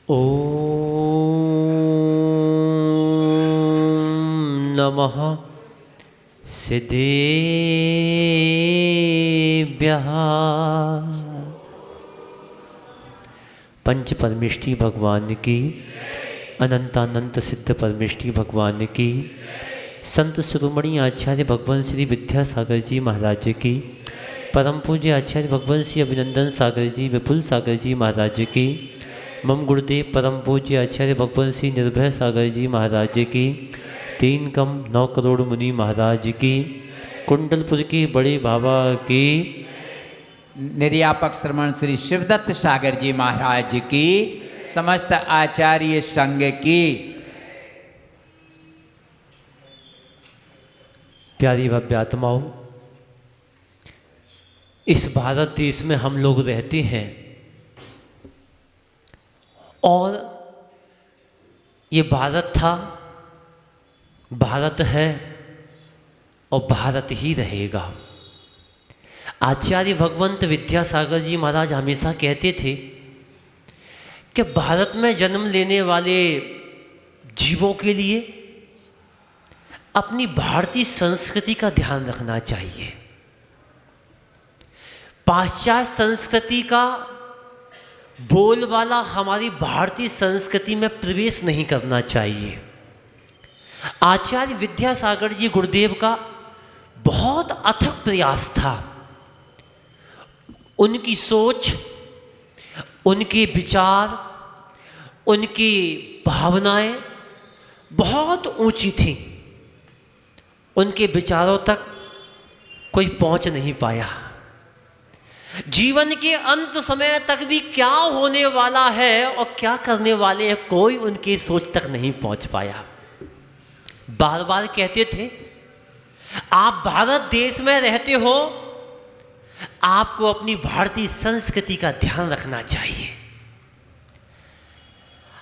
ओम नमः सिद्धेभ्यः। पंच परमेष्टि भगवान की, अनंतानंत सिद्ध परमेष्टि भगवान की, संत शिरोमणि आचार्य भगवान श्री विद्यासागर जी महाराज की, परम पूज्य आचार्य भगवान श्री अभिनंदन सागर जी विपुल सागर जी महाराज की, मम गुरुदेव परम पूज्य आचार्य भगवान श्री निर्भय सागर जी महाराज की, 3 कम 9 करोड़ मुनि महाराज की, कुंडलपुर के बड़े बाबा की, निर्यापक श्रमण श्री शिवदत्त सागर जी महाराज की, समस्त आचार्य संघ की। प्यारी भव्य आत्माओं, इस भारत देश में हम लोग रहते हैं और ये भारत था, भारत है और भारत ही रहेगा। आचार्य भगवंत विद्यासागर जी महाराज हमेशा कहते थे कि भारत में जन्म लेने वाले जीवों के लिए अपनी भारतीय संस्कृति का ध्यान रखना चाहिए। पाश्चात्य संस्कृति का बोलबाला हमारी भारतीय संस्कृति में प्रवेश नहीं करना चाहिए। आचार्य विद्यासागर जी गुरुदेव का बहुत अथक प्रयास था। उनकी सोच, उनके विचार, उनकी भावनाएं बहुत ऊंची थीं। उनके विचारों तक कोई पहुंच नहीं पाया। जीवन के अंत समय तक भी क्या होने वाला है और क्या करने वाले हैं, कोई उनकी सोच तक नहीं पहुंच पाया। बार बार कहते थे, आप भारत देश में रहते हो, आपको अपनी भारतीय संस्कृति का ध्यान रखना चाहिए।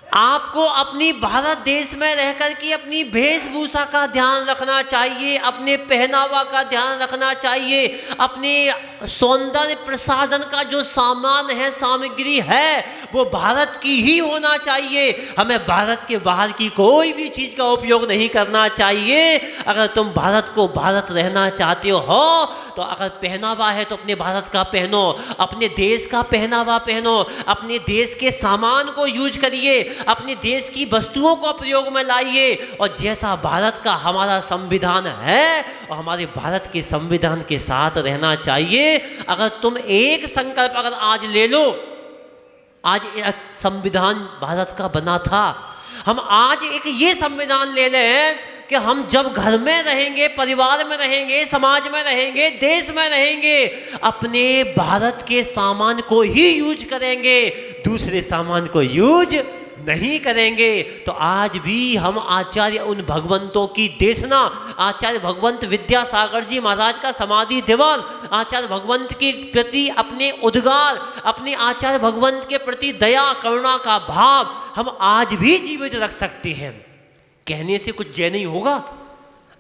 आपको अपनी भारत देश में रहकर के अपनी वेशभूषा का ध्यान रखना चाहिए, अपने पहनावा का ध्यान रखना चाहिए, अपने सौंदर्य प्रसाधन का जो सामान है, सामग्री है, वो भारत की ही होना चाहिए। हमें भारत के बाहर की कोई भी चीज़ का उपयोग नहीं करना चाहिए। अगर तुम भारत को भारत रहना चाहते हो तो अगर पहनावा है तो अपने भारत का पहनो, अपने देश का पहनावा पहनो, अपने देश के सामान को यूज करिए, अपने देश की वस्तुओं को प्रयोग में लाइए। और जैसा भारत का हमारा संविधान है और हमारे भारत के संविधान के साथ रहना चाहिए। अगर तुम एक संकल्प अगर आज ले लो, आज एक संविधान भारत का बना था, हम आज एक ये संविधान ले लें कि हम जब घर में रहेंगे, परिवार में रहेंगे, समाज में रहेंगे, देश में रहेंगे, अपने भारत के सामान को ही यूज करेंगे, दूसरे सामान को यूज नहीं करेंगे। तो आज भी हम आचार्य उन भगवंतों की देशना, आचार्य भगवंत विद्यासागर जी महाराज का समाधि दिवस, आचार्य भगवंत के प्रति अपने उद्गार, अपने आचार्य भगवंत के प्रति दया करुणा का भाव हम आज भी जीवित रख सकते हैं। कहने से कुछ जय नहीं होगा।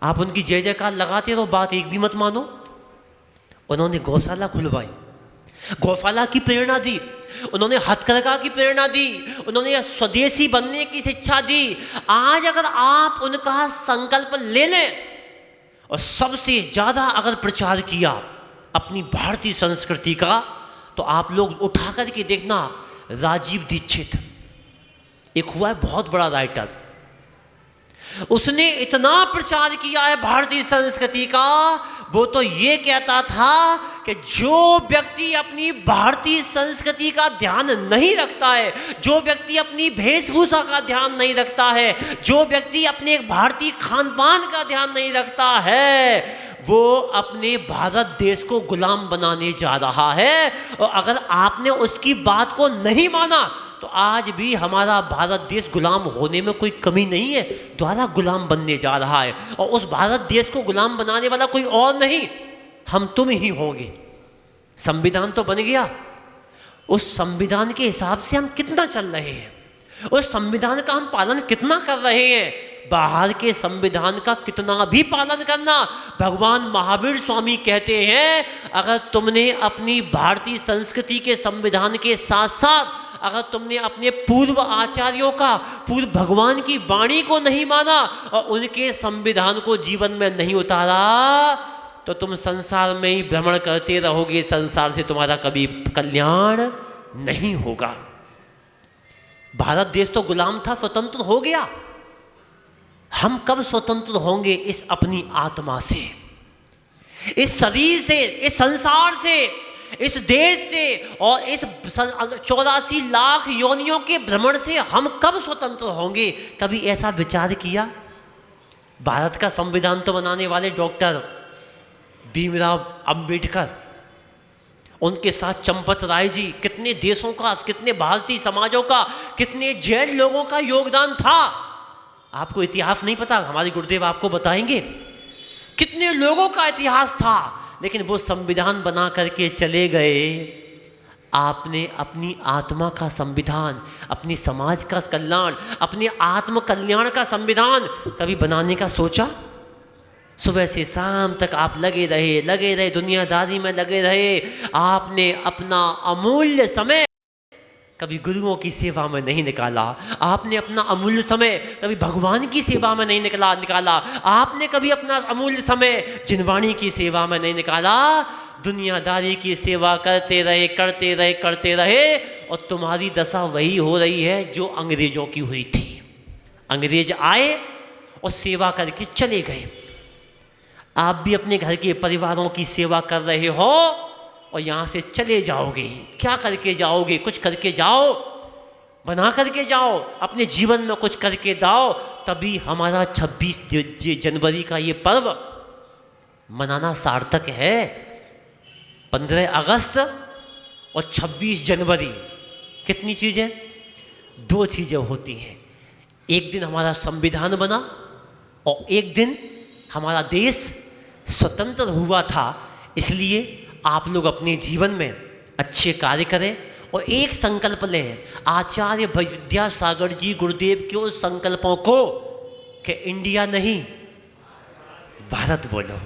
आप उनकी जय जयकार लगाते रहो, बात एक भी मत मानो। उन्होंने गौशाला खुलवाई, गौशाला की प्रेरणा दी, उन्होंने हथकरघा की प्रेरणा दी, उन्होंने स्वदेशी बनने की शिक्षा दी। आज अगर आप उनका संकल्प ले लें और सबसे ज़्यादा अगर प्रचार किया अपनी भारतीय संस्कृति का, तो आप लोग उठा कर के देखना, राजीव दीक्षित एक हुआ है बहुत बड़ा राइटर, उसने इतना प्रचार किया है भारतीय संस्कृति का। वो तो ये कहता था कि जो व्यक्ति अपनी भारतीय संस्कृति का ध्यान नहीं रखता है, जो व्यक्ति अपनी वेशभूषा का ध्यान नहीं रखता है, जो व्यक्ति अपने भारतीय खान पान का ध्यान नहीं रखता है, वो अपने भारत देश को गुलाम बनाने जा रहा है। और अगर आपने उसकी बात को नहीं माना तो आज भी हमारा भारत देश गुलाम होने में कोई कमी नहीं है, द्वारा गुलाम बनने जा रहा है। और उस भारत देश को गुलाम बनाने वाला कोई और नहीं, हम तुम ही होंगे। संविधान तो बन गया, उस संविधान के हिसाब से हम कितना चल रहे हैं, उस संविधान का हम पालन कितना कर रहे हैं। बाहर के संविधान का कितना भी पालन करना, भगवान महावीर स्वामी कहते हैं, अगर तुमने अपनी भारतीय संस्कृति के संविधान के साथ साथ अगर तुमने अपने पूर्व आचार्यों का, पूर्व भगवान की वाणी को नहीं माना और उनके संविधान को जीवन में नहीं उतारा, तो तुम संसार में ही भ्रमण करते रहोगे, संसार से तुम्हारा कभी कल्याण नहीं होगा। भारत देश तो गुलाम था, स्वतंत्र हो गया। हम कब स्वतंत्र होंगे? इस अपनी आत्मा से, इस शरीर से, इस संसार से, इस देश से और इस 84 लाख योनियों के भ्रमण से हम कब स्वतंत्र होंगे? कभी ऐसा विचार किया? भारत का संविधान तो बनाने वाले डॉक्टर भीमराव अंबेडकर, उनके साथ चंपत राय जी, कितने देशों का, कितने भारतीय समाजों का, कितने जैन लोगों का योगदान था। आपको इतिहास नहीं पता, हमारे गुरुदेव आपको बताएंगे कितने लोगों का इतिहास था। लेकिन वो संविधान बना करके चले गए। आपने अपनी आत्मा का संविधान, अपनी समाज का कल्याण, अपने आत्म कल्याण का संविधान कभी बनाने का सोचा? सुबह से शाम तक आप लगे रहे, दुनियादारी में लगे रहे। आपने अपना अमूल्य समय कभी गुरुओं की सेवा में नहीं निकाला। आपने अपना अमूल्य समय कभी भगवान की सेवा में नहीं निकाला। आपने कभी अपना अमूल्य समय जिनवाणी की सेवा में नहीं निकाला। दुनियादारी की सेवा करते रहे और तुम्हारी दशा वही हो रही है जो अंग्रेजों की हुई थी। अंग्रेज आए और सेवा करके चले गए। आप भी अपने घर के परिवारों की सेवा कर रहे हो और यहाँ से चले जाओगे। क्या करके जाओगे? कुछ करके जाओ, बना करके जाओ, अपने जीवन में कुछ करके दाओ। तभी हमारा 26 जनवरी का ये पर्व मनाना सार्थक है। 15 अगस्त और 26 जनवरी कितनी चीज़ें? 2 चीज़ें होती हैं। एक दिन हमारा संविधान बना और एक दिन हमारा देश स्वतंत्र हुआ था। इसलिए आप लोग अपने जीवन में अच्छे कार्य करें और एक संकल्प लें, आचार्य विद्यासागर जी गुरुदेव के उस संकल्पों को कि इंडिया नहीं भारत बोलो।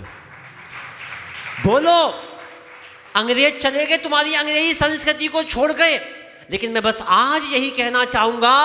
बोलो, अंग्रेज चले गए, तुम्हारी अंग्रेजी संस्कृति को छोड़ गए, लेकिन मैं बस आज यही कहना चाहूँगा,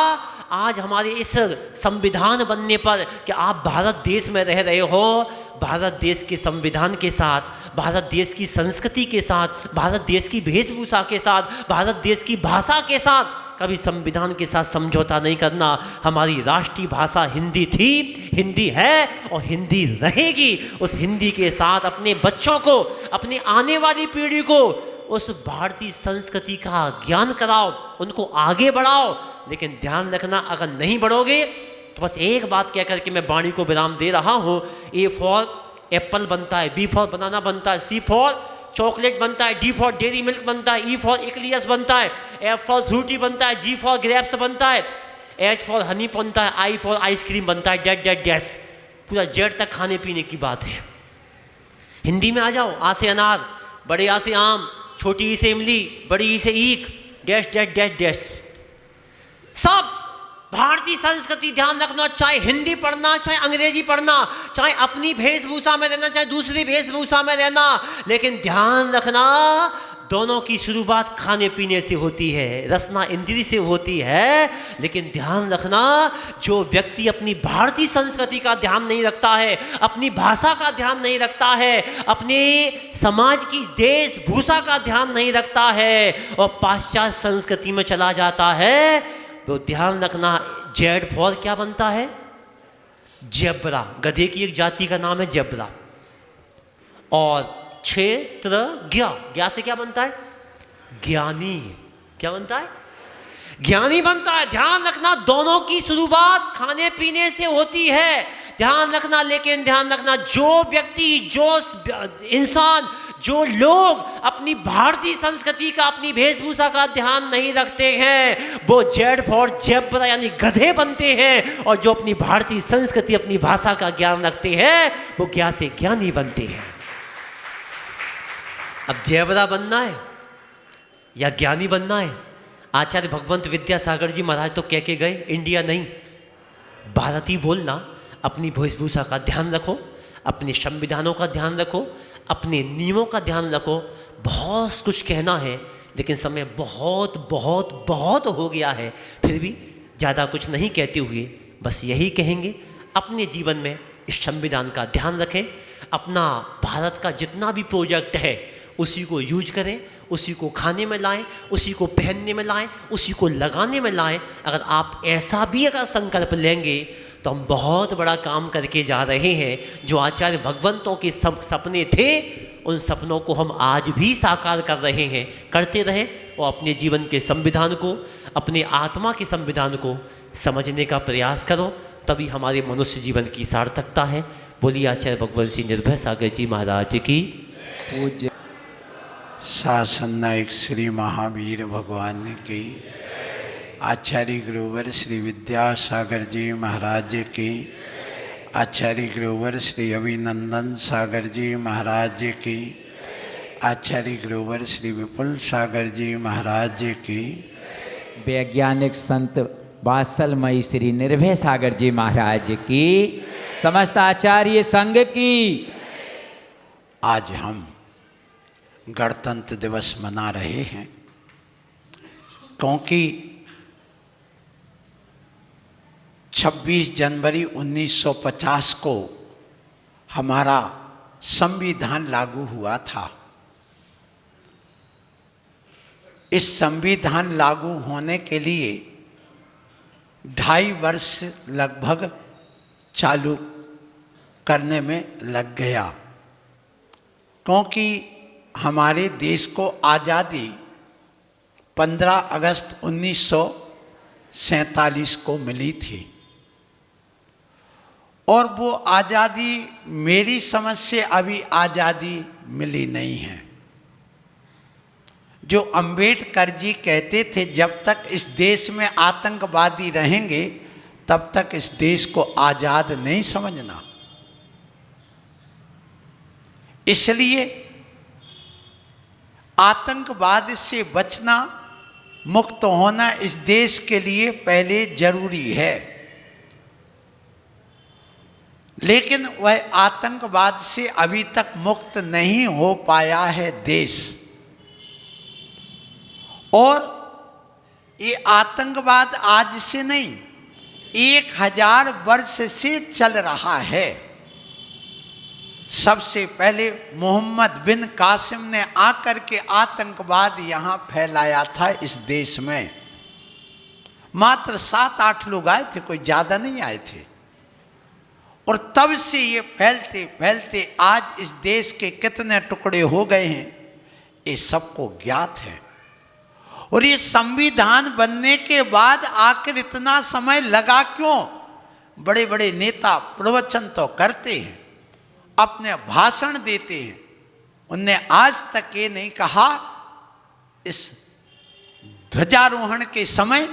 आज हमारे इस संविधान बनने पर कि आप भारत देश में रह रहे हो, भारत देश के संविधान के साथ, भारत देश की संस्कृति के साथ, भारत देश की वेशभूषा के साथ, भारत देश की भाषा के साथ कभी संविधान के साथ समझौता नहीं करना। हमारी राष्ट्रीय भाषा हिंदी थी, हिंदी है और हिंदी रहेगी। उस हिंदी के साथ अपने बच्चों को, अपने आने वाली पीढ़ी को उस भारतीय संस्कृति का ज्ञान कराओ, उनको आगे बढ़ाओ। लेकिन ध्यान रखना, अगर नहीं बढ़ोगे तो बस एक बात कह करके मैं वाणी को विराम दे रहा हूँ। ए फॉर एप्पल बनता है, बी फॉर बनाना बनता है, सी फॉर चॉकलेट बनता है, डी फॉर डेयरी मिल्क बनता है, ई फॉर एक्लियस बनता है, एफ फॉर फ्रूटी बनता है, जी फॉर ग्रेप्स बनता है, एच फॉर हनी बनता है, आई फॉर आइसक्रीम बनता है, डेट डेट डैश। पूरा जेड तक खाने पीने की बात है। हिंदी में आ जाओ, आ से अनार, बड़े आ से आम, छोटी ई से इमली, बड़ी ई से ईख, डैश डैश डैश डैश। सब भारतीय संस्कृति ध्यान रखना, चाहे हिंदी पढ़ना, चाहे अंग्रेजी पढ़ना, चाहे अपनी वेशभूषा में रहना, चाहे दूसरी वेशभूषा में रहना, लेकिन ध्यान रखना दोनों की शुरुआत खाने पीने से होती है, रसना इंद्री से होती है। लेकिन ध्यान रखना, जो व्यक्ति अपनी भारतीय संस्कृति का ध्यान नहीं रखता है, अपनी भाषा का ध्यान नहीं रखता है, अपने समाज की वेशभूषा का ध्यान नहीं रखता है और पाश्चात्य संस्कृति में चला जाता है, तो ध्यान रखना, जेड फॉर क्या बनता है? जेब्रा। गधे की एक जाति का नाम है जेब्रा। और क्षेत्र ज्ञा से क्या बनता है? ज्ञानी। क्या बनता है? ज्ञानी बनता है। ध्यान रखना, दोनों की शुरुआत खाने पीने से होती है, ध्यान रखना। लेकिन ध्यान रखना, जो व्यक्ति, जो इंसान, जो लोग अपनी भारतीय संस्कृति का, अपनी वेशभूषा का ध्यान नहीं रखते हैं, वो जेड फॉर जेब्रा यानी गधे बनते हैं। और जो अपनी भारतीय संस्कृति, अपनी भाषा का ज्ञान रखते हैं, वो ज्ञा से ज्ञानी बनते हैं। अब जेब्रा बनना है या ज्ञानी बनना है? आचार्य भगवंत विद्यासागर जी महाराज तो कह के गए, इंडिया नहीं भारत ही बोलना। अपनी वेशभूषा का ध्यान रखो, अपने संविधानों का ध्यान रखो, अपने नियमों का ध्यान रखो। बहुत कुछ कहना है, लेकिन समय बहुत बहुत बहुत हो गया है। फिर भी ज़्यादा कुछ नहीं कहते हुए बस यही कहेंगे, अपने जीवन में इस संविधान का ध्यान रखें। अपना भारत का जितना भी प्रोजेक्ट है उसी को यूज करें, उसी को खाने में लाएं, उसी को पहनने में लाएं, उसी को लगाने में लाएं। अगर आप ऐसा भी अगर संकल्प लेंगे तो हम बहुत बड़ा काम करके जा रहे हैं। जो आचार्य भगवंतों के सब सपने थे, उन सपनों को हम आज भी साकार कर रहे हैं। करते रहें और अपने जीवन के संविधान को, अपने आत्मा के संविधान को समझने का प्रयास करो, तभी हमारे मनुष्य जीवन की सार्थकता है। बोलिए आचार्य भगवंत श्री निर्भय सागर जी महाराज की। पूज्य शासन नायक श्री महावीर भगवान की, आचार्य गुरुवर श्री विद्यासागर जी महाराज की, आचार्य गुरुवर श्री अभिनंदन सागर जी महाराज की, आचार्य गुरुवर श्री विपुल सागर जी महाराज की, वैज्ञानिक संत वात्सलमयी श्री निर्भय सागर जी महाराज की, समस्त आचार्य संघ की। आज हम गणतंत्र दिवस मना रहे हैं क्योंकि 26 जनवरी 1950 को हमारा संविधान लागू हुआ था। इस संविधान लागू होने के लिए 2.5 वर्ष लगभग चालू करने में लग गया, क्योंकि हमारे देश को आज़ादी 15 अगस्त 1947 को मिली थी। और वो आज़ादी मेरी समझ से अभी आज़ादी मिली नहीं है। जो अंबेडकर जी कहते थे, जब तक इस देश में आतंकवादी रहेंगे तब तक इस देश को आज़ाद नहीं समझना। इसलिए आतंकवाद से बचना, मुक्त होना इस देश के लिए पहले जरूरी है। लेकिन वह आतंकवाद से अभी तक मुक्त नहीं हो पाया है देश। और ये आतंकवाद आज से नहीं, 1000 वर्ष से चल रहा है। सबसे पहले मोहम्मद बिन कासिम ने आकर के आतंकवाद यहाँ फैलाया था इस देश में। मात्र 7-8 लोग आए थे, कोई ज़्यादा नहीं आए थे। और तब से ये फैलते फैलते आज इस देश के कितने टुकड़े हो गए हैं, ये सबको ज्ञात है। और ये संविधान बनने के बाद आखिर इतना समय लगा क्यों? बड़े बड़े नेता प्रवचन तो करते हैं, अपने भाषण देते हैं, उनने आज तक ये नहीं कहा इस ध्वजारोहण के समय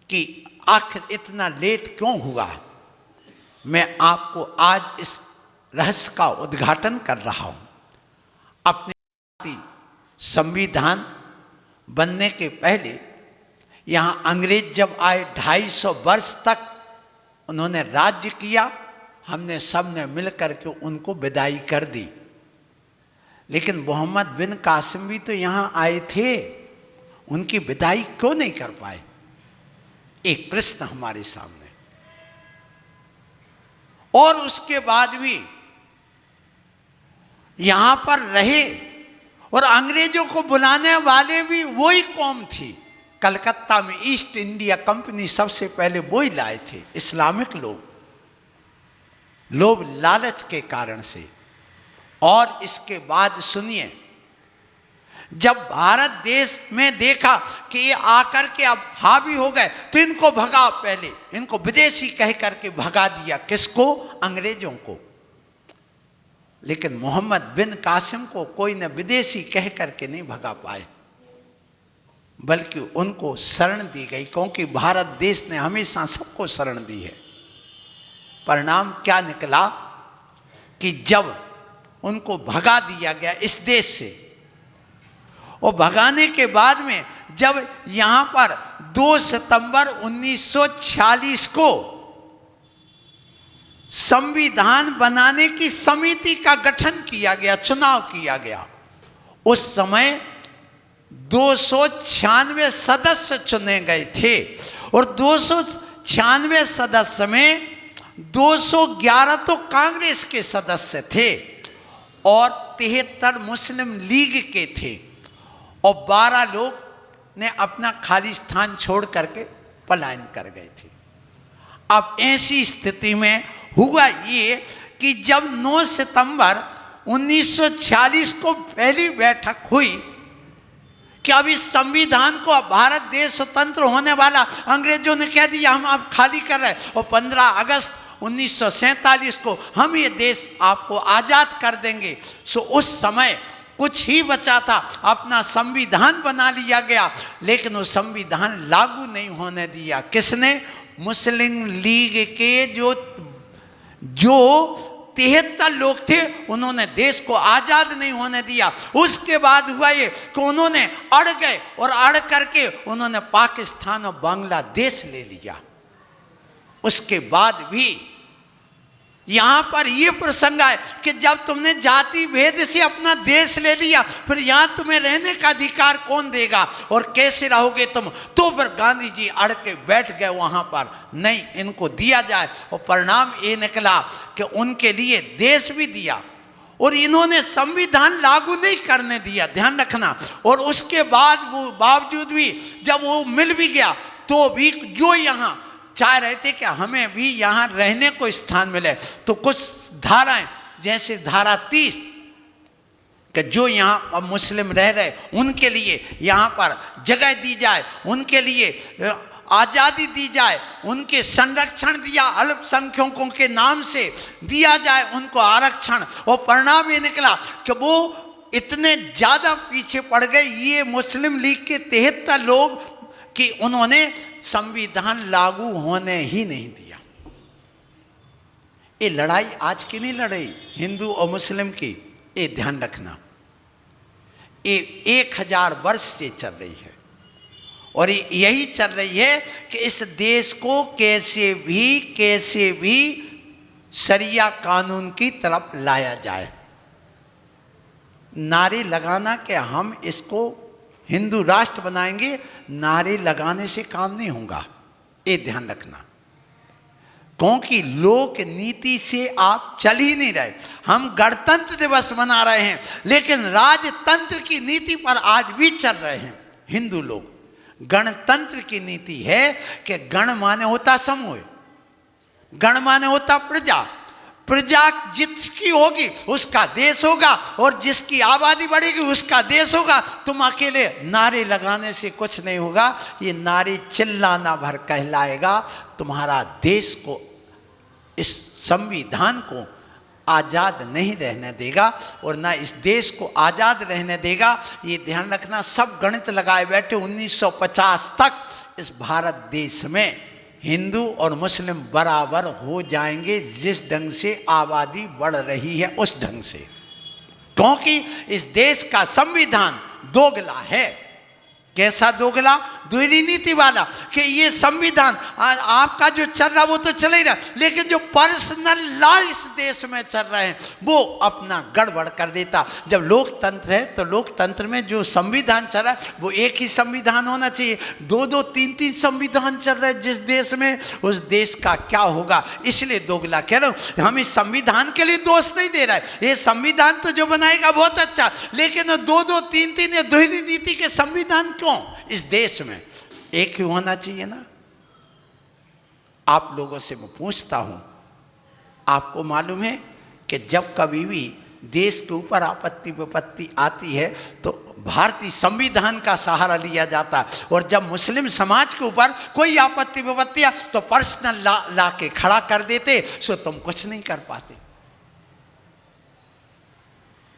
कि आखिर इतना लेट क्यों हुआ। मैं आपको आज इस रहस्य का उद्घाटन कर रहा हूं। अपने संविधान बनने के पहले यहां अंग्रेज जब आए, 250 वर्ष तक उन्होंने राज्य किया। हमने सब ने मिलकर के उनको विदाई कर दी। लेकिन मोहम्मद बिन कासिम भी तो यहाँ आए थे, उनकी विदाई क्यों नहीं कर पाए? एक प्रश्न हमारे सामने। और उसके बाद भी यहाँ पर रहे और अंग्रेजों को बुलाने वाले भी वही कौम थी। कलकत्ता में ईस्ट इंडिया कंपनी सबसे पहले वही लाए थे, इस्लामिक लोग, लोभ लालच के कारण से। और इसके बाद सुनिए, जब भारत देश में देखा कि ये आकर के अब हावी हो गए तो इनको भगा, पहले इनको विदेशी कह करके भगा दिया। किसको? अंग्रेजों को। लेकिन मोहम्मद बिन कासिम को कोई न विदेशी कह करके नहीं भगा पाए, बल्कि उनको शरण दी गई, क्योंकि भारत देश ने हमेशा सबको शरण दी है। परिणाम क्या निकला कि जब उनको भगा दिया गया इस देश से, और भगाने के बाद में जब यहाँ पर 2 सितंबर 1946 को संविधान बनाने की समिति का गठन किया गया, चुनाव किया गया, उस समय 296 सदस्य चुने गए थे और 296 सदस्य में 211 तो कांग्रेस के सदस्य थे और 73 मुस्लिम लीग के थे और 12 लोग ने अपना खाली स्थान छोड़ करके पलायन कर गए थे। अब ऐसी स्थिति में हुआ ये कि जब 9 सितंबर 1946 को पहली बैठक हुई कि अब इस संविधान को, अब भारत देश स्वतंत्र होने वाला, अंग्रेजों ने कह दिया हम अब खाली कर रहे हैं और 15 अगस्त 1947 को हम ये देश आपको आज़ाद कर देंगे। सो उस समय कुछ ही बचा था, अपना संविधान बना लिया गया, लेकिन वो संविधान लागू नहीं होने दिया। किसने? मुस्लिम लीग के जो 73 लोग थे, उन्होंने देश को आज़ाद नहीं होने दिया। उसके बाद हुआ ये कि उन्होंने अड़ गए और अड़ करके उन्होंने पाकिस्तान और बांग्लादेश ले लिया। उसके बाद भी यहाँ पर ये प्रसंग है कि जब तुमने जाति भेद से अपना देश ले लिया, फिर यहाँ तुम्हें रहने का अधिकार कौन देगा और कैसे रहोगे तुम? तो फिर गांधी जी अड़ के बैठ गए वहाँ पर, नहीं इनको दिया जाए। और परिणाम ये निकला कि उनके लिए देश भी दिया और इन्होंने संविधान लागू नहीं करने दिया, ध्यान रखना। और उसके बाद वो बावजूद भी जब वो मिल भी गया तो भी जो यहाँ चाह रहे थे कि हमें भी यहाँ रहने को स्थान मिले, तो कुछ धाराएं जैसे धारा 30 कि जो यहाँ अब मुस्लिम रह रहे उनके लिए यहाँ पर जगह दी जाए, उनके लिए आज़ादी दी जाए, उनके संरक्षण दिया, अल्पसंख्यकों के नाम से दिया जाए उनको आरक्षण। और परिणाम ये निकला कि वो इतने ज़्यादा पीछे पड़ गए ये मुस्लिम लीग के 73 लोग कि उन्होंने संविधान लागू होने ही नहीं दिया। ये लड़ाई आज की नहीं लड़ाई हिंदू और मुस्लिम की, ये ध्यान रखना, ये 1000 वर्ष से चल रही है और यही चल रही है कि इस देश को कैसे भी शरिया कानून की तरफ लाया जाए। नारे लगाना कि हम इसको हिंदू राष्ट्र बनाएंगे, नारे लगाने से काम नहीं होगा, ये ध्यान रखना, क्योंकि लोक नीति से आप चल ही नहीं रहे। हम गणतंत्र दिवस मना रहे हैं लेकिन राजतंत्र की नीति पर आज भी चल रहे हैं हिंदू लोग। गणतंत्र की नीति है कि गण माने होता समूह, गण माने होता प्रजा, प्रजा जिसकी होगी उसका देश होगा और जिसकी आबादी बढ़ेगी उसका देश होगा। तुम अकेले नारे लगाने से कुछ नहीं होगा, ये नारे चिल्लाना भर कहलाएगा। तुम्हारा देश को, इस संविधान को आज़ाद नहीं रहने देगा और ना इस देश को आज़ाद रहने देगा। ये ध्यान रखना, सब गणित लगाए बैठे 1950 तक इस भारत देश में हिंदू और मुस्लिम बराबर हो जाएंगे, जिस ढंग से आबादी बढ़ रही है उस ढंग से, क्योंकि इस देश का संविधान दोगला है। कैसा दोगला? दुहरी नीति वाला कि ये संविधान आपका जो चल रहा वो तो चल ही रहा, लेकिन जो पर्सनल लॉ इस देश में चल रहे हैं वो अपना गड़बड़ कर देता। जब लोकतंत्र है तो लोकतंत्र में जो संविधान चल रहा है वो एक ही संविधान होना चाहिए। 2-2, 3-3 संविधान चल रहे हैं जिस देश में, उस देश का क्या होगा? इसलिए दोगला कह रहा हूँ। हम इस संविधान के लिए दोष नहीं दे रहे, ये संविधान तो जो बनाएगा बहुत अच्छा, लेकिन 2-2, 3-3 या दुहरी नीति के संविधान क्यों? इस देश में एक ही होना चाहिए ना। आप लोगों से मैं पूछता हूं, आपको मालूम है कि जब कभी भी देश के ऊपर आपत्ति विपत्ति आती है तो भारतीय संविधान का सहारा लिया जाता है, और जब मुस्लिम समाज के ऊपर कोई आपत्ति विपत्ति आ तो पर्सनल लॉ ला के खड़ा कर देते, सो तुम कुछ नहीं कर पाते।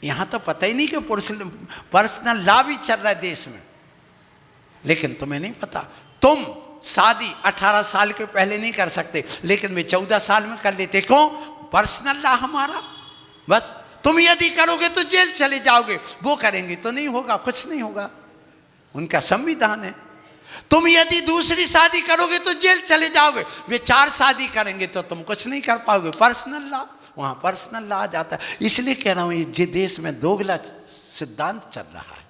यहां तो पता ही नहीं कि पर्सनल लॉ भी चल रहा है देश में, लेकिन तुम्हें नहीं पता। तुम शादी 18 साल के पहले नहीं कर सकते, लेकिन वे 14 साल में कर लेते। क्यों? पर्सनल लॉ हमारा। बस तुम यदि करोगे तो जेल चले जाओगे, वो करेंगे तो नहीं होगा, कुछ नहीं होगा, उनका संविधान है। तुम यदि दूसरी शादी करोगे तो जेल चले जाओगे, वे 4 शादी करेंगे तो तुम कुछ नहीं कर पाओगे, पर्सनल लॉ, वहां पर्सनल लॉ आ जाता है। इसलिए कह रहा हूं ये देश में दोगला सिद्धांत चल रहा है।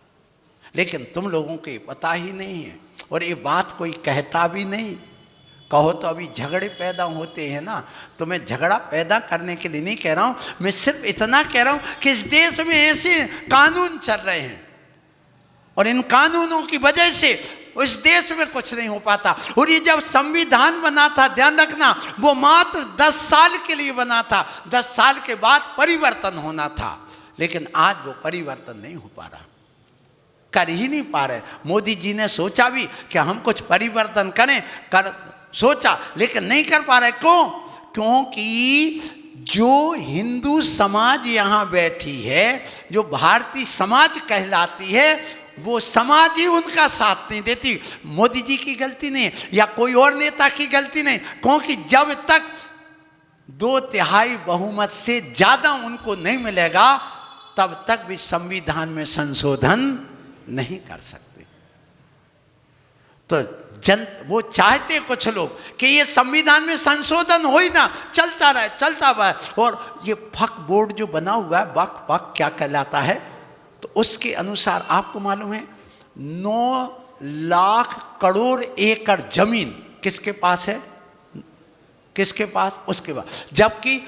लेकिन तुम लोगों को ये पता ही नहीं है, और ये बात कोई कहता भी नहीं। कहो तो अभी झगड़े पैदा होते हैं ना, तो मैं झगड़ा पैदा करने के लिए नहीं कह रहा हूँ, मैं सिर्फ इतना कह रहा हूँ कि इस देश में ऐसे कानून चल रहे हैं और इन कानूनों की वजह से इस देश में कुछ नहीं हो पाता। और ये जब संविधान बना था, ध्यान रखना, वो मात्र 10 साल के लिए बना था, 10 साल के बाद परिवर्तन होना था, लेकिन आज वो परिवर्तन नहीं हो पा रहा, कर ही नहीं पा रहे। मोदी जी ने सोचा भी कि हम कुछ परिवर्तन करें, सोचा, लेकिन नहीं कर पा रहे। क्यों? क्योंकि जो हिंदू समाज यहाँ बैठी है, जो भारतीय समाज कहलाती है, वो समाज ही उनका साथ नहीं देती। मोदी जी की गलती नहीं या कोई और नेता की गलती नहीं, क्योंकि जब तक 2/3 बहुमत से ज्यादा उनको नहीं मिलेगा, तब तक भी संविधान में संशोधन नहीं कर सकते। तो वो चाहते कुछ लोग कि ये संविधान में संशोधन हो ही ना, चलता रहे। और ये वक्फ बोर्ड जो बना हुआ है, वक्फ क्या कहलाता है, तो उसके अनुसार आपको मालूम है 9 लाख करोड़ एकड़ जमीन किसके पास है? किसके पास? उसके पास। जबकि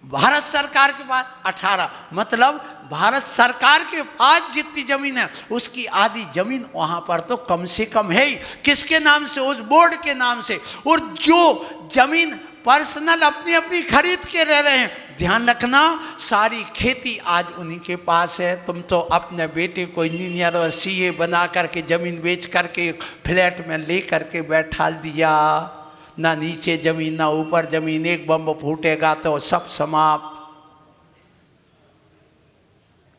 भारत सरकार के पास 18, मतलब भारत सरकार के पास जितनी जमीन है उसकी आधी जमीन वहां पर तो कम से कम है ही। किसके नाम से? उस बोर्ड के नाम से। और जो जमीन पर्सनल अपनी अपनी खरीद के रह रहे हैं, ध्यान रखना, सारी खेती आज उन्हीं के पास है। तुम तो अपने बेटे को इंजीनियर और सीए बना करके जमीन बेच करके फ्लैट में ले करके बैठा दिया, ना नीचे जमीन ना ऊपर जमीन, एक बम फूटेगा तो सब समाप्त।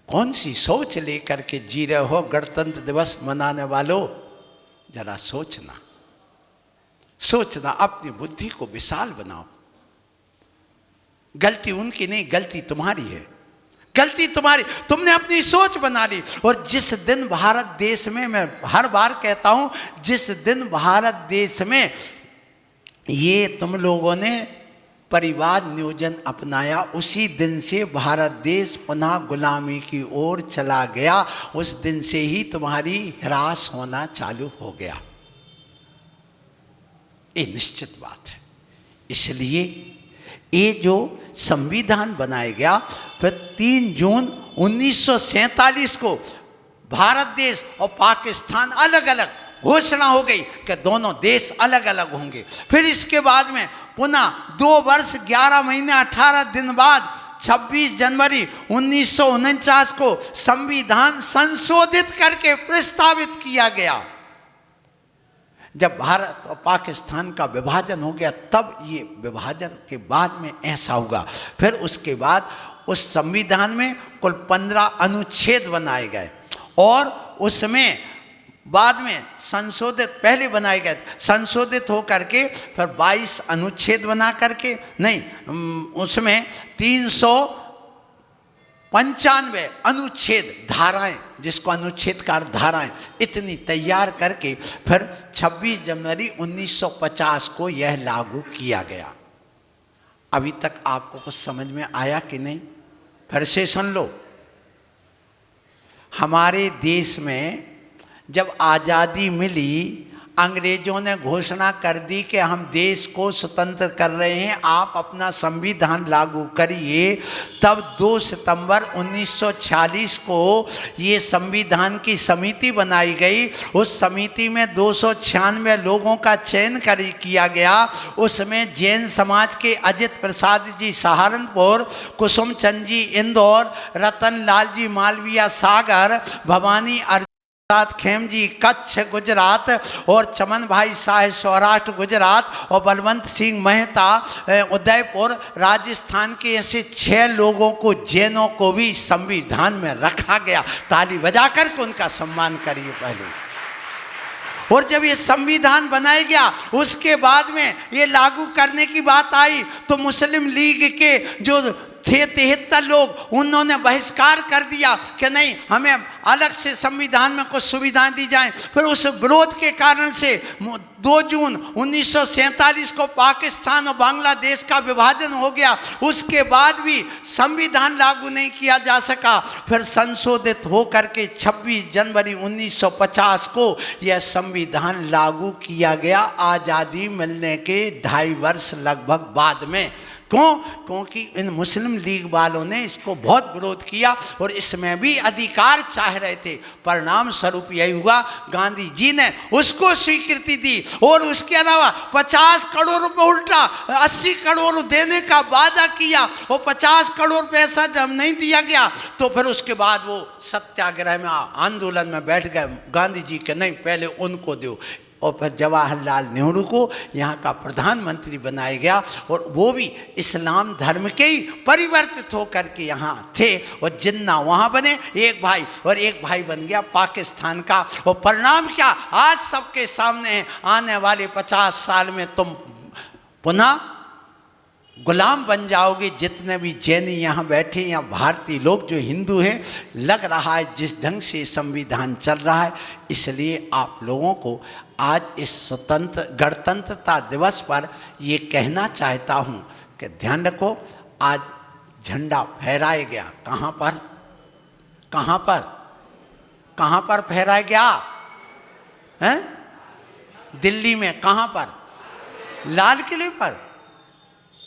कौन सी सोच लेकर के जी रहे हो गणतंत्र दिवस मनाने वालों? जरा सोचना, अपनी बुद्धि को विशाल बनाओ। गलती उनकी नहीं, गलती तुम्हारी है, गलती तुम्हारी। तुमने अपनी सोच बना ली। और जिस दिन भारत देश में, मैं हर बार कहता हूं, जिस दिन भारत देश में ये तुम लोगों ने परिवार नियोजन अपनाया, उसी दिन से भारत देश पुनः गुलामी की ओर चला गया। उस दिन से ही तुम्हारी ह्रास होना चालू हो गया, ये निश्चित बात है। इसलिए ये जो संविधान बनाया गया, फिर 3 जून 1947 को भारत देश और पाकिस्तान अलग अलग घोषणा हो गई कि दोनों देश अलग अलग होंगे। फिर इसके बाद में पुनः 2 वर्ष 11 महीने 18 दिन बाद 26 जनवरी 1949 को संविधान संशोधित करके प्रस्तावित किया गया। जब भारत और पाकिस्तान का विभाजन हो गया, तब ये विभाजन के बाद में ऐसा होगा। फिर उसके बाद उस संविधान में कुल 15 अनुच्छेद बनाए गए, और उसमें बाद में संशोधित, पहले बनाए गए, संशोधित हो करके फिर 22 अनुच्छेद बना करके, नहीं, उसमें 395 अनुच्छेद, धाराएं, जिसको अनुच्छेदकार धाराएं, इतनी तैयार करके फिर 26 जनवरी 1950 को यह लागू किया गया। अभी तक आपको कुछ समझ में आया कि नहीं? फिर से सुन लो। हमारे देश में जब आज़ादी मिली, अंग्रेजों ने घोषणा कर दी कि हम देश को स्वतंत्र कर रहे हैं, आप अपना संविधान लागू करिए। तब 2 सितंबर 1946 को ये संविधान की समिति बनाई गई। उस समिति में 296 लोगों का चयन किया गया। उसमें जैन समाज के अजित प्रसाद जी सहारनपुर, कुसुम चंद जी इंदौर, रतन लाल जी मालवीय सागर, भवानी खेम जी कच्छ गुजरात, और चमन भाई शाह सौराष्ट्र गुजरात, और बलवंत सिंह मेहता उदयपुर राजस्थान के, ऐसे 6 लोगों को, जैनों को भी संविधान में रखा गया। ताली बजाकर के उनका सम्मान करिए पहले। और जब ये संविधान बनाया गया, उसके बाद में ये लागू करने की बात आई, तो मुस्लिम लीग के जो थे 73 लोग, उन्होंने बहिष्कार कर दिया कि नहीं, हमें अलग से संविधान में कुछ सुविधाएं दी जाएं। फिर उस विरोध के कारण से 2 जून 1947 को पाकिस्तान और बांग्लादेश का विभाजन हो गया। उसके बाद भी संविधान लागू नहीं किया जा सका। फिर संशोधित होकर के 26 जनवरी 1950 को यह संविधान लागू किया गया, आज़ादी मिलने के 2.5 वर्ष लगभग बाद में। क्यों? क्योंकि इन मुस्लिम लीग वालों ने इसको बहुत विरोध किया और इसमें भी अधिकार चाह रहे थे। परिणाम स्वरूप यही हुआ, गांधी जी ने उसको स्वीकृति दी और उसके अलावा 50 करोड़ रुपए उल्टा 80 करोड़ देने का वादा किया और 50 करोड़ पैसा जब नहीं दिया गया तो फिर उसके बाद वो सत्याग्रह में आंदोलन में बैठ गए। गांधी जी के नहीं, पहले उनको दो। और फिर जवाहरलाल नेहरू को यहाँ का प्रधानमंत्री बनाया गया और वो भी इस्लाम धर्म के ही परिवर्तित होकर के यहाँ थे। और जिन्ना वहाँ बने, एक भाई, और एक भाई बन गया पाकिस्तान का। और परिणाम क्या आज सबके सामने है। आने वाले 50 साल में तुम पुनः गुलाम बन जाओगे। जितने भी जैनी यहाँ बैठे या भारतीय लोग जो हिंदू हैं, लग रहा है जिस ढंग से संविधान चल रहा है। इसलिए आप लोगों को आज इस स्वतंत्र गणतंत्रता दिवस पर ये कहना चाहता हूँ कि ध्यान रखो, आज झंडा फहराया गया। कहाँ पर? कहाँ पर? कहाँ पर फहराया गया है? दिल्ली में। कहाँ पर? लाल किले पर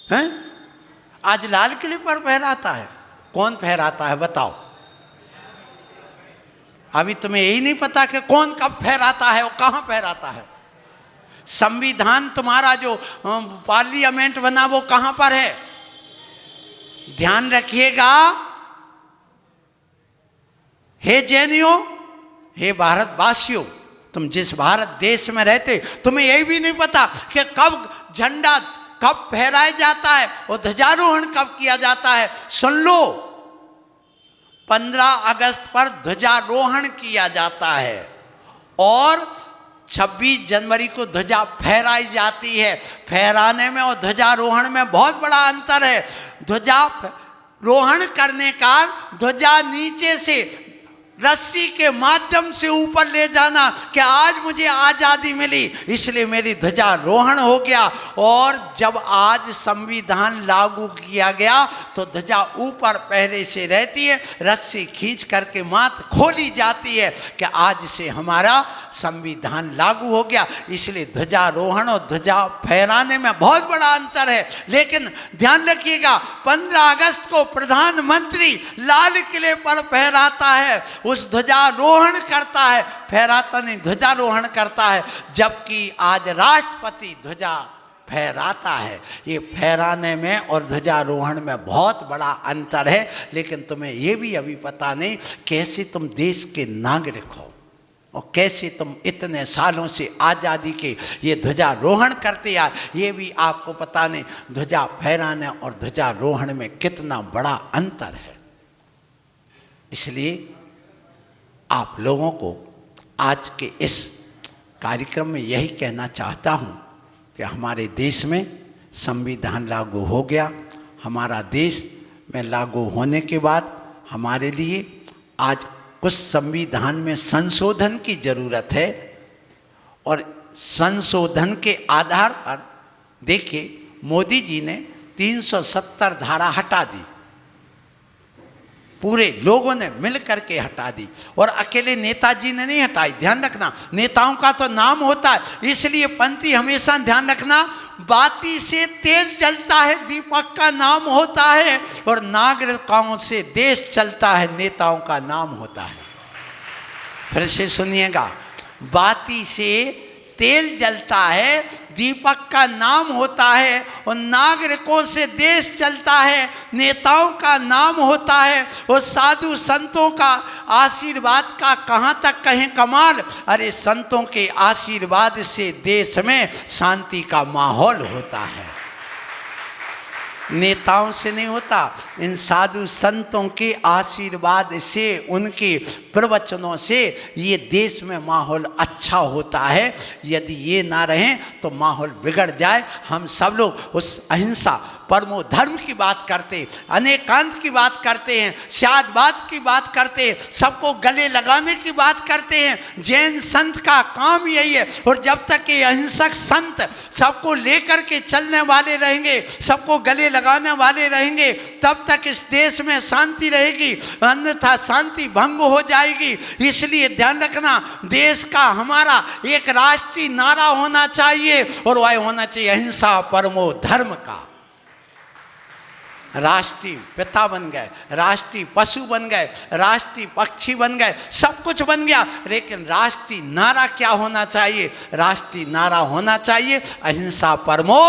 हैं? आज लाल किले पर फहराता है। कौन फहराता है बताओ? अभी तुम्हें यही नहीं पता कि कौन कब फहराता है और कहाँ फहराता है। संविधान तुम्हारा जो पार्लियामेंट बना वो कहाँ पर है? ध्यान रखिएगा। हे जैनियों, हे भारतवासियों, तुम जिस भारत देश में रहते, तुम्हें यही भी नहीं पता कि कब झंडा कब फहराया जाता है और ध्वजारोहण कब किया जाता है। सुन लो, 15 अगस्त पर ध्वजारोहण किया जाता है और 26 जनवरी को ध्वजा फहराई जाती है। फहराने में और ध्वजारोहण में बहुत बड़ा अंतर है। ध्वजारोहण करने का ध्वजा नीचे से रस्सी के माध्यम से ऊपर ले जाना कि आज मुझे आज़ादी मिली, इसलिए मेरी ध्वजारोहण हो गया। और जब आज संविधान लागू किया गया तो ध्वजा ऊपर पहले से रहती है, रस्सी खींच करके माथ खोली जाती है कि आज से हमारा संविधान लागू हो गया। इसलिए ध्वजारोहण और ध्वजा फहराने में बहुत बड़ा अंतर है। लेकिन ध्यान रखिएगा, 15 अगस्त को प्रधानमंत्री लाल किले पर फहराता है, उस ध्वजारोहण करता है, फहराता नहीं, ध्वजारोहण करता है। जबकि आज राष्ट्रपति ध्वजा फहराता है। ये फहराने में और ध्वजारोहण में बहुत बड़ा अंतर है। लेकिन तुम्हें ये भी अभी पता नहीं कैसे तुम देश के नागरिक हो और कैसे तुम इतने सालों से आज़ादी के ये ध्वजारोहण करते आए, ये भी आपको पता नहीं। ध्वजा फहराने और ध्वजारोहण में कितना बड़ा अंतर है। इसलिए आप लोगों को आज के इस कार्यक्रम में यही कहना चाहता हूँ कि हमारे देश में संविधान लागू हो गया। हमारा देश में लागू होने के बाद हमारे लिए आज कुछ संविधान में संशोधन की ज़रूरत है और संशोधन के आधार पर देखिए, मोदी जी ने 370 धारा हटा दी, पूरे लोगों ने मिल करके हटा दी। और अकेले नेताजी ने नहीं हटाई। ध्यान रखना, नेताओं का तो नाम होता है, इसलिए पंथी हमेशा ध्यान रखना, बाती से तेल जलता है, दीपक का नाम होता है, और नागरिकों से देश चलता है, नेताओं का नाम होता है। फिर से सुनिएगा, बाती से तेल जलता है, दीपक का नाम होता है, और नागरिकों से देश चलता है, नेताओं का नाम होता है, और साधु संतों का आशीर्वाद का कहाँ तक कहें कमाल। अरे संतों के आशीर्वाद से देश में शांति का माहौल होता है, नेताओं से नहीं होता। इन साधु संतों के आशीर्वाद से, उनके प्रवचनों से ये देश में माहौल अच्छा होता है। यदि ये ना रहें तो माहौल बिगड़ जाए। हम सब लोग उस अहिंसा परमो धर्म की बात करते, अनेकांत की बात करते हैं, शादवाद की बात करते हैं, सबको गले लगाने की बात करते हैं। जैन संत का काम यही है। और जब तक ये अहिंसक संत सबको लेकर के चलने वाले रहेंगे, सबको गले लगाने वाले रहेंगे, तब तक इस देश में शांति रहेगी, अन्यथा शांति भंग हो जाएगी। इसलिए ध्यान रखना, देश का हमारा एक राष्ट्रीय नारा होना चाहिए, और वह होना चाहिए अहिंसा परमो धर्म का। राष्ट्रीय पिता बन गए, राष्ट्रीय पशु बन गए, राष्ट्रीय पक्षी बन गए, सब कुछ बन गया, लेकिन राष्ट्रीय नारा क्या होना चाहिए? राष्ट्रीय नारा होना चाहिए अहिंसा परमो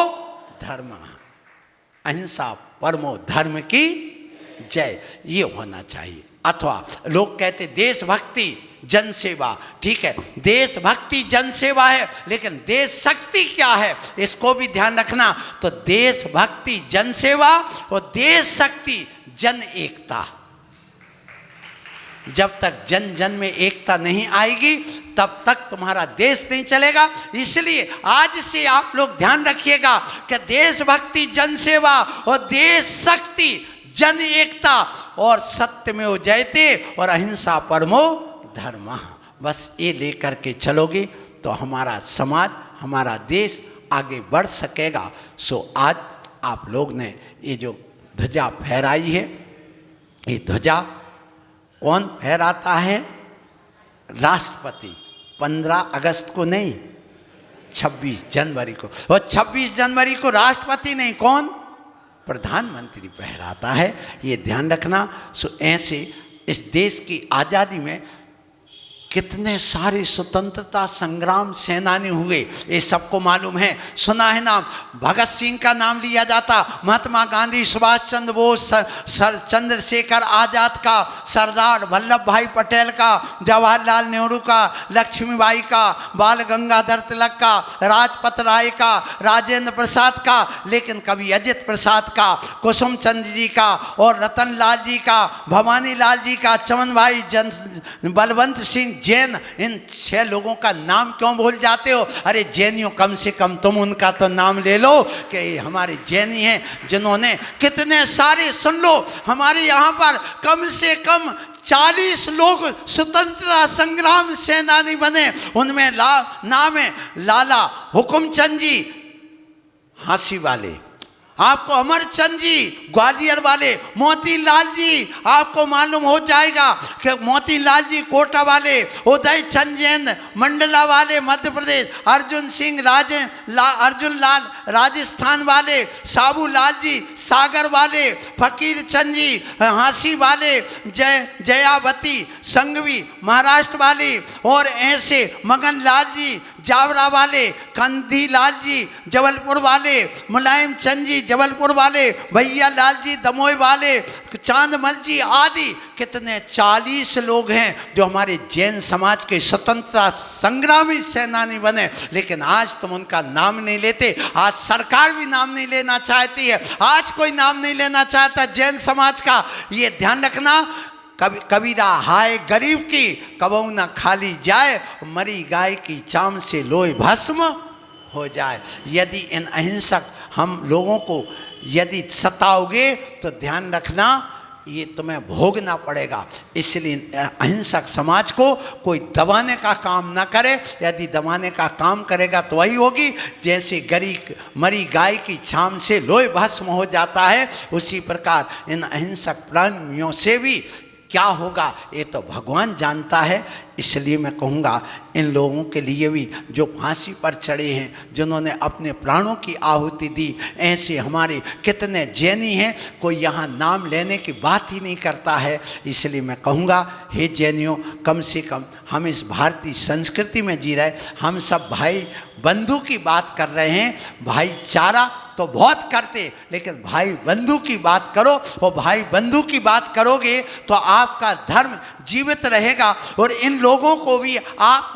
धर्म, अहिंसा परमो धर्म की जय, ये होना चाहिए। अथवा लोग कहते देशभक्ति जन सेवा, ठीक है, देशभक्ति जन सेवा है, लेकिन देश शक्ति क्या है इसको भी ध्यान रखना। तो देशभक्ति जन सेवा और देश शक्ति जन एकता। जब तक जन जन में एकता नहीं आएगी तब तक तुम्हारा देश नहीं चलेगा। इसलिए आज से आप लोग ध्यान रखिएगा कि देशभक्ति जन सेवा और देश शक्ति जन एकता और सत्यमेव जयते और अहिंसा परमो धर्म, बस ये लेकर के चलोगे तो हमारा समाज, हमारा देश आगे बढ़ सकेगा। सो आज आप लोग ने ये जो ध्वजा फहराई है, ये ध्वजा कौन फहराता है? राष्ट्रपति। 15 अगस्त को नहीं, 26 जनवरी को। और 26 जनवरी को राष्ट्रपति नहीं, कौन? प्रधानमंत्री फहराता है। ये ध्यान रखना। सो ऐसे इस देश की आज़ादी में कितने सारे स्वतंत्रता संग्राम सेनानी हुए, ये सबको मालूम है, सुना है नाम। भगत सिंह का नाम लिया जाता, महात्मा गांधी, सुभाष चंद्र बोस, चंद्रशेखर आजाद का, सरदार वल्लभ भाई पटेल का, जवाहरलाल नेहरू का, लक्ष्मीबाई का, बाल गंगाधर तिलक का, राजपत राय का, राजेंद्र प्रसाद का, लेकिन कभी अजित प्रसाद का, कुसुम चंद्र जी का, और रतन लाल जी का, भवानी लाल जी का, चमन भाई, बलवंत सिंह जैन, इन 6 लोगों का नाम क्यों भूल जाते हो? अरे जैनियों, कम से कम तुम उनका तो नाम ले लो कि हमारे जैनी हैं जिन्होंने कितने सारे, सुन लो, हमारे यहाँ पर कम से कम 40 लोग स्वतंत्रता संग्राम सेनानी बने। उनमें नाम है लाला हुकुमचंद जी हांसी वाले, आपको अमरचंद जी ग्वालियर वाले, मोतीलाल जी आपको मालूम हो जाएगा कि मोतीलाल जी कोटा वाले, उदय चंद जैन मंडला वाले मध्य प्रदेश, अर्जुन सिंह अर्जुन लाल राजस्थान वाले, साबू लाल जी सागर वाले, फकीर चंद जी हांसी वाले, जयावती संघवी महाराष्ट्र वाले, और ऐसे मगन लाल जी जावरा वाले, कंधी लाल जी जबलपुर वाले, मुलायम चंद जी जबलपुर वाले, भैया लाल जी दमोह वाले, चांदमल जी आदि, कितने 40 लोग हैं जो हमारे जैन समाज के स्वतंत्रता संग्रामी सेनानी बने। लेकिन आज तुम उनका नाम नहीं लेते, आज सरकार भी नाम नहीं लेना चाहती है, आज कोई नाम नहीं लेना चाहता जैन समाज का। ये ध्यान रखना। कबीरा हाय गरीब की, कबहू न खाली जाए, मरी गाय की चाम से लोई भस्म हो जाए। यदि इन अहिंसक हम लोगों को यदि सताओगे तो ध्यान रखना ये तुम्हें भोगना पड़ेगा। इसलिए अहिंसक समाज को कोई दबाने का काम ना करे। यदि दबाने का काम करेगा तो वही होगी, जैसे मरी गाय की छाम से लोई भस्म हो जाता है, उसी प्रकार इन अहिंसक प्राणियों से भी क्या होगा ये तो भगवान जानता है। इसलिए मैं कहूँगा इन लोगों के लिए भी जो फांसी पर चढ़े हैं, जिन्होंने अपने प्राणों की आहुति दी, ऐसे हमारे कितने जैनी हैं, कोई यहाँ नाम लेने की बात ही नहीं करता है। इसलिए मैं कहूँगा हे जैनियों, कम से कम हम इस भारतीय संस्कृति में जी रहे, हम सब भाई बंधु की बात कर रहे हैं। भाईचारा तो बहुत करते, लेकिन भाई बंधु की बात करो, और भाई बंधु की बात करोगे तो आपका धर्म जीवित रहेगा। और इन लोगों को भी आप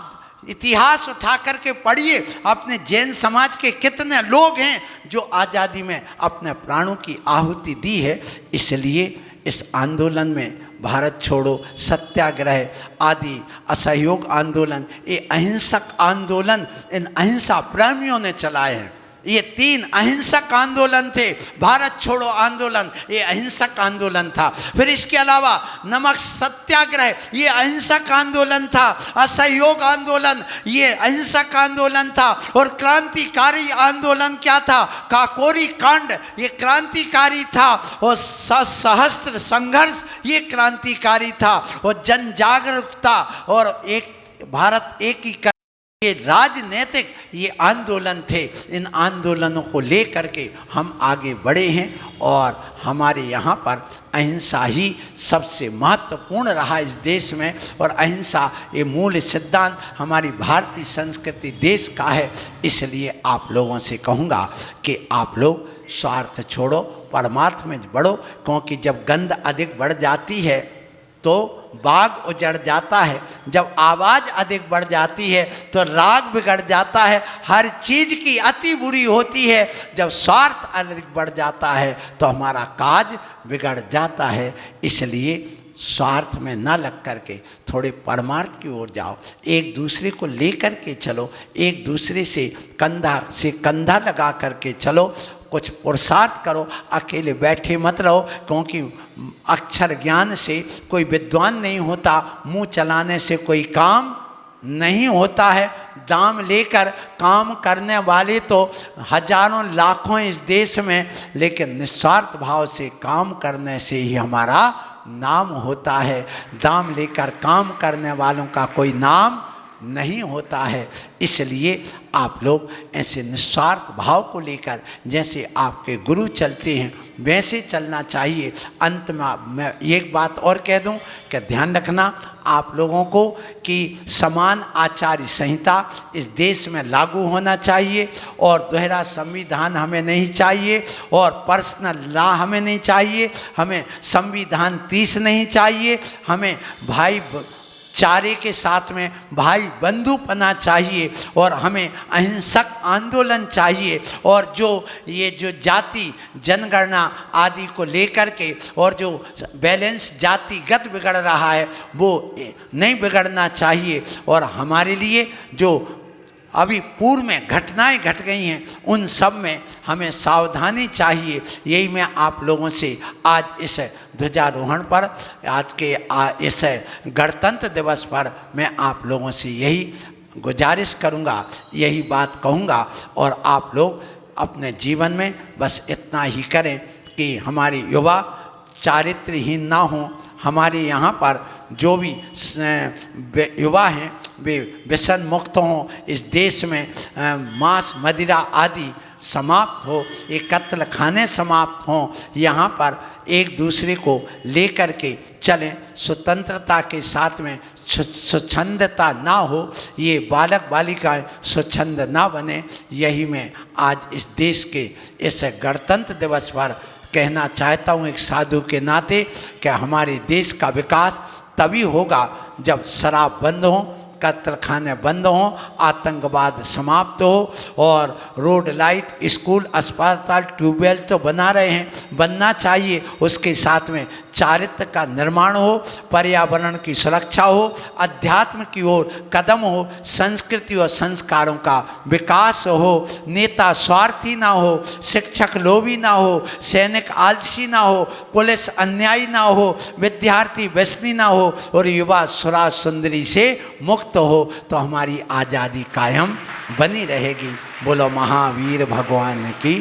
इतिहास उठा करके पढ़िए, अपने जैन समाज के कितने लोग हैं जो आज़ादी में अपने प्राणों की आहुति दी है। इसलिए इस आंदोलन में भारत छोड़ो, सत्याग्रह आदि, असहयोग आंदोलन, ये अहिंसक आंदोलन इन अहिंसा प्रेमियों ने चलाए हैं। ये 3 अहिंसक आंदोलन थे। भारत छोड़ो आंदोलन ये अहिंसक आंदोलन था। फिर इसके अलावा नमक सत्याग्रह ये अहिंसक आंदोलन था। असहयोग आंदोलन ये अहिंसक आंदोलन था। और क्रांतिकारी आंदोलन क्या था? काकोरी कांड ये क्रांतिकारी था। और सहस्त्र संघर्ष ये क्रांतिकारी था। और जन जागरूकता और एक भारत एकीकरण ये राजनीतिक ये आंदोलन थे। इन आंदोलनों को लेकर के हम आगे बढ़े हैं और हमारे यहाँ पर अहिंसा ही सबसे महत्वपूर्ण रहा इस देश में। और अहिंसा ये मूल सिद्धांत हमारी भारतीय संस्कृति देश का है। इसलिए आप लोगों से कहूँगा कि आप लोग स्वार्थ छोड़ो, परमार्थ में बढ़ो। क्योंकि जब गंध अधिक बढ़ जाती है तो बाग उजड़ जाता है। जब आवाज़ अधिक बढ़ जाती है तो राग बिगड़ जाता है। हर चीज़ की अति बुरी होती है। जब स्वार्थ अधिक बढ़ जाता है तो हमारा काज बिगड़ जाता है। इसलिए स्वार्थ में न लग करके थोड़े परमार्थ की ओर जाओ, एक दूसरे को लेकर के चलो, एक दूसरे से कंधा लगा करके चलो, कुछ पुरुषार्थ करो, अकेले बैठे मत रहो। क्योंकि अक्षर ज्ञान से कोई विद्वान नहीं होता, मुंह चलाने से कोई काम नहीं होता है। दाम लेकर काम करने वाले तो हजारों लाखों इस देश में, लेकिन निस्वार्थ भाव से काम करने से ही हमारा नाम होता है। दाम लेकर काम करने वालों का कोई नाम नहीं होता है। इसलिए आप लोग ऐसे निस्वार्थ भाव को लेकर जैसे आपके गुरु चलते हैं वैसे चलना चाहिए। अंत में मैं एक बात और कह दूं कि ध्यान रखना आप लोगों को कि समान आचार्य संहिता इस देश में लागू होना चाहिए। और दोहरा संविधान हमें नहीं चाहिए और पर्सनल लॉ हमें नहीं चाहिए। हमें संविधान 30 नहीं चाहिए। हमें चारे के साथ में भाई बंधुपना चाहिए। और हमें अहिंसक आंदोलन चाहिए। और जो जाति जनगणना आदि को लेकर के और जो बैलेंस जातिगत बिगड़ रहा है वो नहीं बिगड़ना चाहिए। और हमारे लिए जो अभी पूर्व में घटनाएं घट गई हैं उन सब में हमें सावधानी चाहिए। यही मैं आप लोगों से आज इस ध्वजारोहण पर, आज के इस गणतंत्र दिवस पर मैं आप लोगों से यही गुजारिश करूंगा, यही बात कहूंगा। और आप लोग अपने जीवन में बस इतना ही करें कि हमारे युवा चारित्रहीन ना हों। हमारे यहाँ पर जो भी युवा हैं वे व्यसन मुक्त हों। इस देश में मांस मदिरा आदि समाप्त हो, ये कत्ल खाने समाप्त हों। यहाँ पर एक दूसरे को लेकर के चलें, स्वतंत्रता के साथ में स्वच्छंदता ना हो, ये बालक बालिकाएं स्वच्छंद ना बने। यही मैं आज इस देश के इस गणतंत्र दिवस पर कहना चाहता हूँ एक साधु के नाते कि हमारे देश का विकास तभी होगा जब शराब बंद हो, कत्ल खाने बंद हों, आतंकवाद समाप्त हो और रोड लाइट, स्कूल, अस्पताल, ट्यूबवेल तो बना रहे हैं, बनना चाहिए। उसके साथ में चारित्र का निर्माण हो, पर्यावरण की सुरक्षा हो, अध्यात्म की ओर कदम हो, संस्कृति और संस्कारों का विकास हो, नेता स्वार्थी ना हो, शिक्षक लोभी ना हो, सैनिक आलसी ना हो, पुलिस अन्यायी ना हो, विद्यार्थी व्यसनी ना हो और युवा सुरा सुंदरी से मुक्त हो, तो हमारी आज़ादी कायम बनी रहेगी। बोलो महावीर भगवान की